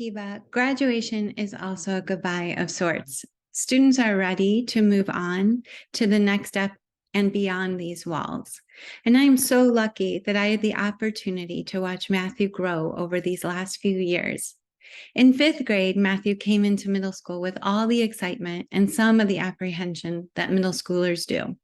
Akiba, graduation is also a goodbye of sorts. Students are ready to move on to the next step and beyond these walls. And I'm so lucky that I had the opportunity to watch Matthew grow over these last few years. In fifth grade, Matthew came into middle school with all the excitement and some of the apprehension that middle schoolers do.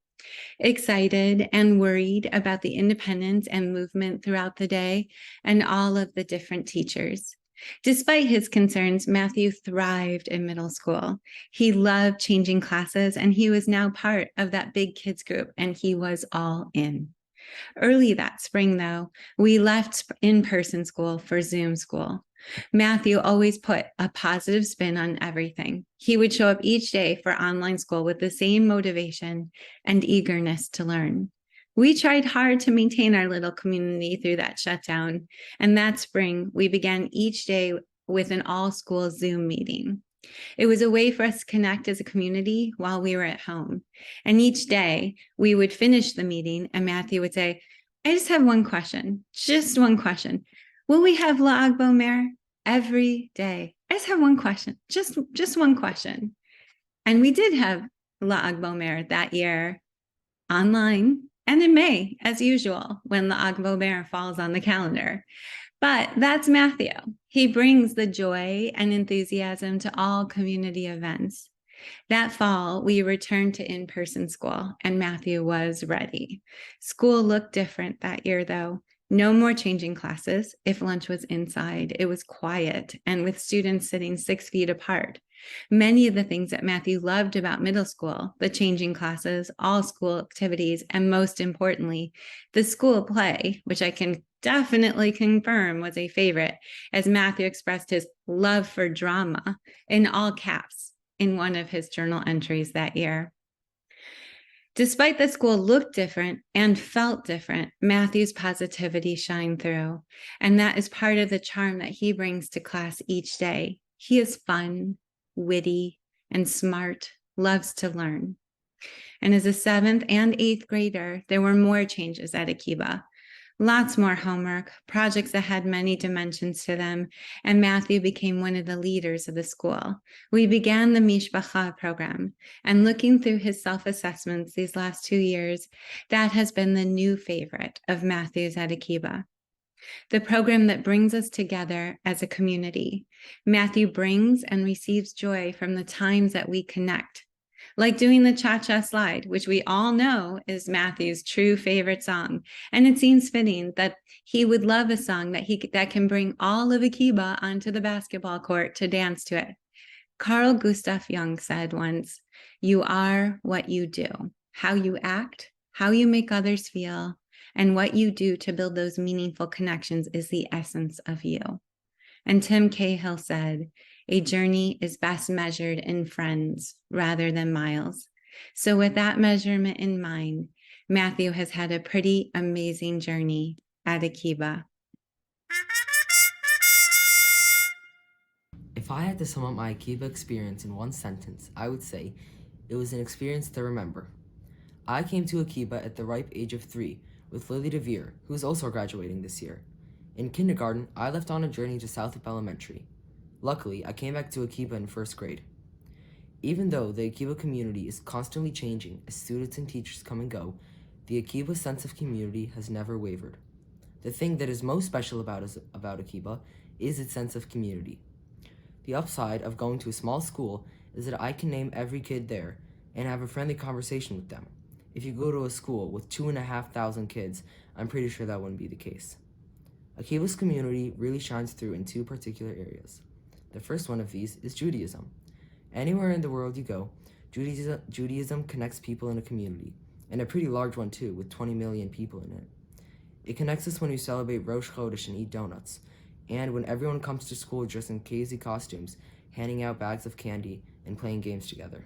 Excited and worried about the independence and movement throughout the day and all of the different teachers. Despite his concerns, Matthew thrived in middle school. He loved changing classes, and he was now part of that big kids group, and he was all in. Early that spring, though, we left in-person school for Zoom school. Matthew always put a positive spin on everything. He would show up each day for online school with the same motivation and eagerness to learn. We tried hard to maintain our little community through that shutdown, and that spring, we began each day with an all-school Zoom meeting. It was a way for us to connect as a community while we were at home. And each day, we would finish the meeting, and Matthew would say, I just have one question, just one question. Will we have La'ag Bomer every day? I just have one question, just one question. And we did have La'ag Bomer that year online and in May, as usual, when La'ag Bomer falls on the calendar. But that's Matthew. He brings the joy and enthusiasm to all community events. That fall, we returned to in-person school, and Matthew was ready. School looked different that year, though. No more changing classes. If lunch was inside, it was quiet and with students sitting 6 feet apart. Many of the things that Matthew loved about middle school, the changing classes, all school activities, and most importantly, the school play, which I can definitely confirm was a favorite, as Matthew expressed his love for drama in all caps in one of his journal entries that year. Despite the school looked different and felt different, Matthew's positivity shined through, and that is part of the charm that he brings to class each day. He is fun, witty, and smart, loves to learn. And as a 7th and 8th grader, there were more changes at Akiba. Lots more homework, projects that had many dimensions to them, and Matthew became one of the leaders of the school. We began the Mishpacha program, and looking through his self-assessments these last 2 years, that has been the new favorite of Matthew's at Akiba. The program that brings us together as a community. Matthew brings and receives joy from the times that we connect, like doing the Cha-Cha Slide, which we all know is Matthew's true favorite song. And it seems fitting that he would love a song that can bring all of Akiba onto the basketball court to dance to it. Carl Gustav Jung said once, "You are what you do. How you act, how you make others feel, and what you do to build those meaningful connections is the essence of you." And Tim Cahill said, "A journey is best measured in friends rather than miles." So with that measurement in mind, Matthew has had a pretty amazing journey at Akiba. If I had to sum up my Akiba experience in one sentence, I would say it was an experience to remember. I came to Akiba at the ripe age of 3 with Lily DeVere, who is also graduating this year. In kindergarten, I left on a journey to Southup Elementary. Luckily, I came back to Akiba in 1st grade. Even though the Akiba community is constantly changing as students and teachers come and go, the Akiba sense of community has never wavered. The thing that is most special about Akiba is its sense of community. The upside of going to a small school is that I can name every kid there and have a friendly conversation with them. If you go to a school with 2,500 kids, I'm pretty sure that wouldn't be the case. Akiba's community really shines through in 2 particular areas. The first one of these is Judaism. Anywhere in the world you go, Judaism connects people in a community, and a pretty large one too, with 20 million people in it. It connects us when we celebrate Rosh Chodesh and eat donuts, and when everyone comes to school dressed in crazy costumes, handing out bags of candy and playing games together.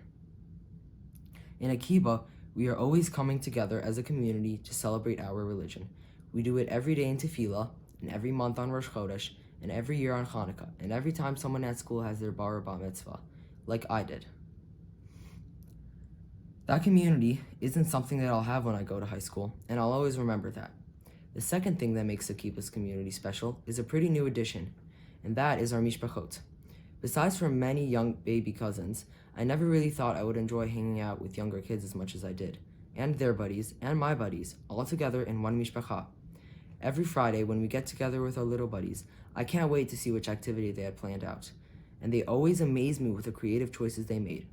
In Akiba, we are always coming together as a community to celebrate our religion. We do it every day in Tefillah, and every month on Rosh Chodesh, and every year on Hanukkah, and every time someone at school has their bar or bat mitzvah, like I did. That community isn't something that I'll have when I go to high school, and I'll always remember that. The second thing that makes Akiba's community special is a pretty new addition, and that is our mishpachot. Besides for many young baby cousins, I never really thought I would enjoy hanging out with younger kids as much as I did, and their buddies, and my buddies, all together in one mishpacha. Every Friday when we get together with our little buddies, I can't wait to see which activity they had planned out, and they always amaze me with the creative choices they made.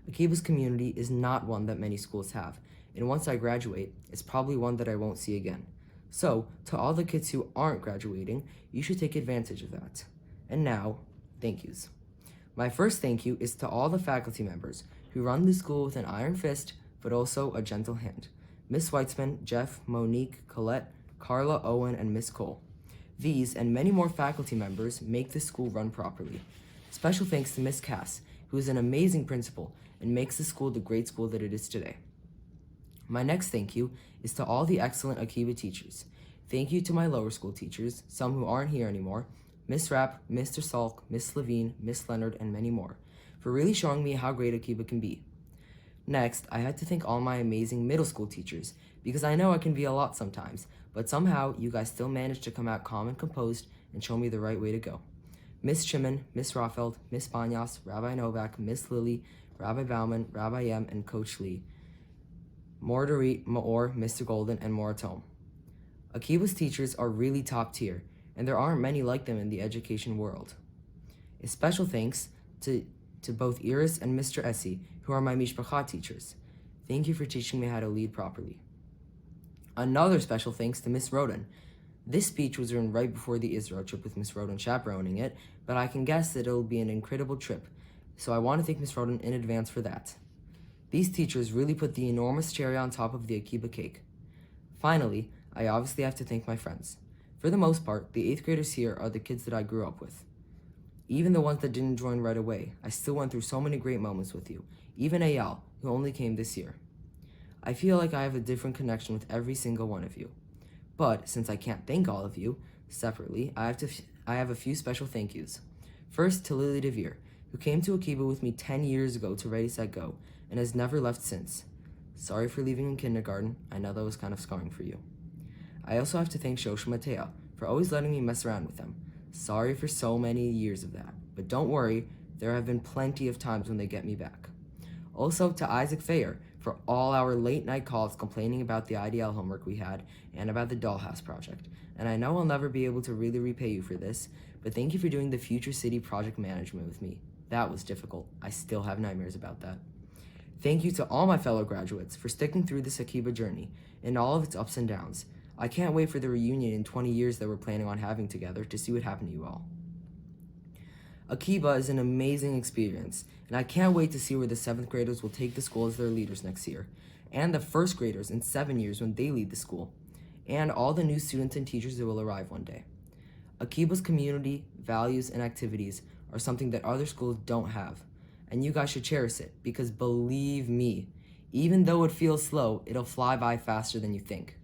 Akiba's community is not one that many schools have, and once I graduate, it's probably one that I won't see again. So, to all the kids who aren't graduating, you should take advantage of that. And now, thank yous. My first thank you is to all the faculty members who run the school with an iron fist, but also a gentle hand. Miss Weitzman, Jeff, Monique, Colette, Carla, Owen, and Miss Cole. These and many more faculty members make this school run properly. Special thanks to Miss Cass, who is an amazing principal and makes the school the great school that it is today. My next thank you is to all the excellent Akiba teachers. Thank you to my lower school teachers, some who aren't here anymore, Miss Rapp, Mr. Salk, Miss Levine, Miss Leonard, and many more, for really showing me how great Akiba can be. Next, I had to thank all my amazing middle school teachers, because I know I can be a lot sometimes, but somehow you guys still managed to come out calm and composed and show me the right way to go. Miss Chimman, Miss Rothfeld, Miss Banyas, Rabbi Novak, Miss Lily, Rabbi Bauman, Rabbi Yem, and Coach Lee, Mordarit, Maor, Mr. Golden, and Moratom. Akiba's teachers are really top tier, and there aren't many like them in the education world. A special thanks to both Iris and Mr. Essie, who are my mishpacha teachers. Thank you for teaching me how to lead properly. Another special thanks to Miss Roden. This speech was written right before the Israel trip with Miss Roden chaperoning it, but I can guess that it'll be an incredible trip, so I want to thank Miss Roden in advance for that. These teachers really put the enormous cherry on top of the Akiba cake. Finally, I obviously have to thank my friends. For the most part, the 8th graders here are the kids that I grew up with. Even the ones that didn't join right away, I still went through so many great moments with you, even Eyal, who only came this year. I feel like I have a different connection with every single one of you. But since I can't thank all of you separately, I have a few special thank yous. First, to Lily DeVere, who came to Akiba with me 10 years ago to Ready, Set, Go, and has never left since. Sorry for leaving in kindergarten, I know that was kind of scarring for you. I also have to thank Shosha Matea for always letting me mess around with them. Sorry for so many years of that, but don't worry, there have been plenty of times when they get me back. Also to Isaac Thayer for all our late night calls complaining about the IDL homework we had and about the Dollhouse project. And I know I'll never be able to really repay you for this, but thank you for doing the Future City project management with me. That was difficult. I still have nightmares about that. Thank you to all my fellow graduates for sticking through this Akiba journey and all of its ups and downs. I can't wait for the reunion in 20 years that we're planning on having together to see what happened to you all. Akiba is an amazing experience, and I can't wait to see where the 7th graders will take the school as their leaders next year, and the 1st graders in 7 years when they lead the school, and all the new students and teachers that will arrive one day. Akiba's community, values, and activities are something that other schools don't have, and you guys should cherish it, because believe me, even though it feels slow, it'll fly by faster than you think.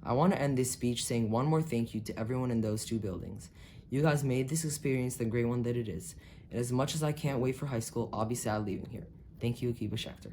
I want to end this speech saying one more thank you to everyone in those 2 buildings. You guys made this experience the great one that it is, and as much as I can't wait for high school, I'll be sad leaving here. Thank you, Akiba Schechter.